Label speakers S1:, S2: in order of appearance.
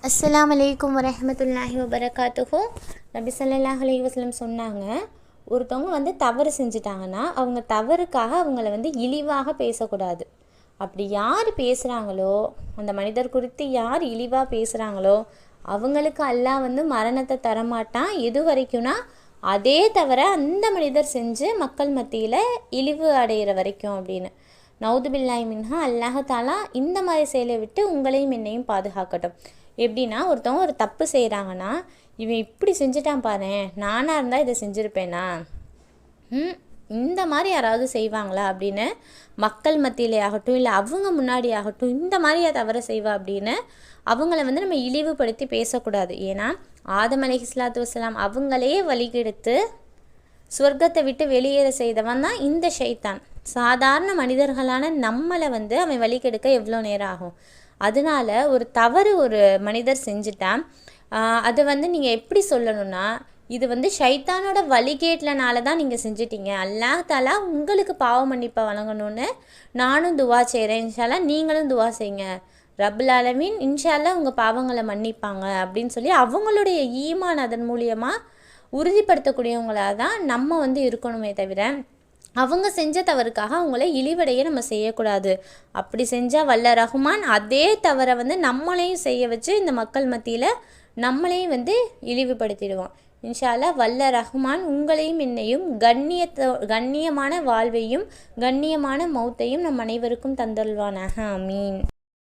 S1: அஸ்ஸலாமு அலைக்கும் வரஹ்மத்துல்லாஹி வபரகாத்துஹு. நபி ஸல்லல்லாஹு அலைஹி வஸல்லம் சொன்னாங்க, ஒருத்தவங்க தவறு செஞ்சிட்டாங்கன்னா அவங்க தவறுக்காக அவங்கள இழிவாக பேசக்கூடாது. அப்படி யார் பேசுகிறாங்களோ, அந்த மனிதர் குறித்து யார் இழிவாக பேசுகிறாங்களோ அவங்களுக்கு அல்லாஹ் மரணத்தை தரமாட்டான். எது வரைக்கும்னா அதே தவிர அந்த மனிதர் செஞ்சு மக்கள் மத்தியில் இழிவு அடைகிற வரைக்கும் அப்படின்னு. நவுதுபில்லாஹி மின்ஹா. அல்லாஹ் தாலா இந்த மாதிரி செயலை விட்டு உங்களையும் என்னையும் பாதுகாக்கட்டும். எப்படின்னா, ஒருத்தவங்க ஒரு தப்பு செய்கிறாங்கன்னா, இவன் இப்படி செஞ்சுட்டான் பாரு, நானாக இருந்தால் இதை செஞ்சுருப்பேனா, இந்த மாதிரி யாராவது செய்வாங்களா அப்படின்னு மக்கள் மத்தியிலே ஆகட்டும், இல்லை அவங்க முன்னாடி ஆகட்டும், இந்த மாதிரியா தவற செய்வா அப்படின்னு அவங்கள நம்ம இழிவுபடுத்தி பேசக்கூடாது. ஏன்னா ஆதம் அலைஹிஸ்ஸலாத்து வஸ்ஸலாம் அவங்களே வழிகெடுத்து சொர்க்கத்தை விட்டு வெளியேற செய்தவன் தான் இந்த ஷைத்தான். சாதாரண மனிதர்களான நம்மளை அவன் வழிகெடுக்க எவ்வளோ நேரம் ஆகும்? அதனால ஒரு தவறு ஒரு மனிதர் செஞ்சுட்டா அதை நீங்கள் எப்படி சொல்லணும்னா, இது ஷைத்தானோட வழிகேட்லனால தான் நீங்கள் செஞ்சிட்டீங்க. அல்லாஹ் தாலா உங்களுக்கு பாவ மன்னிப்பை வழங்கணும்னு நானும் துவா செய்கிறேன். இன்ஷா அல்லாஹ் நீங்களும் துவா செய்யுங்க. ரப்புல் ஆலமீன் இன்ஷா அல்லாஹ் உங்கள் பாவங்களை மன்னிப்பாங்க அப்படின்னு சொல்லி அவங்களுடைய ஈமான் அதன் மூலியமாக உறுதிப்படுத்தக்கூடியவங்களாக தான் நம்ம இருக்கணுமே தவிர அவங்க செஞ்ச தவறுக்காக அவங்கள இழிவடைய நம்ம செய்யக்கூடாது. அப்படி செஞ்சால் வல்ல ரஹ்மான் அதே தவறை நம்மளையும் செய்ய வச்சு இந்த மக்கள் மத்தியில் நம்மளையும் இழிவுபடுத்திடுவான். இன்ஷா அல்லாஹ் வல்ல ரஹ்மான் உங்களையும் என்னையும் கண்ணியமான வாழ்வையும் கண்ணியமான மௌத்தையும் நம் அனைவருக்கும் தந்தல்வானாக. ஆமீன்.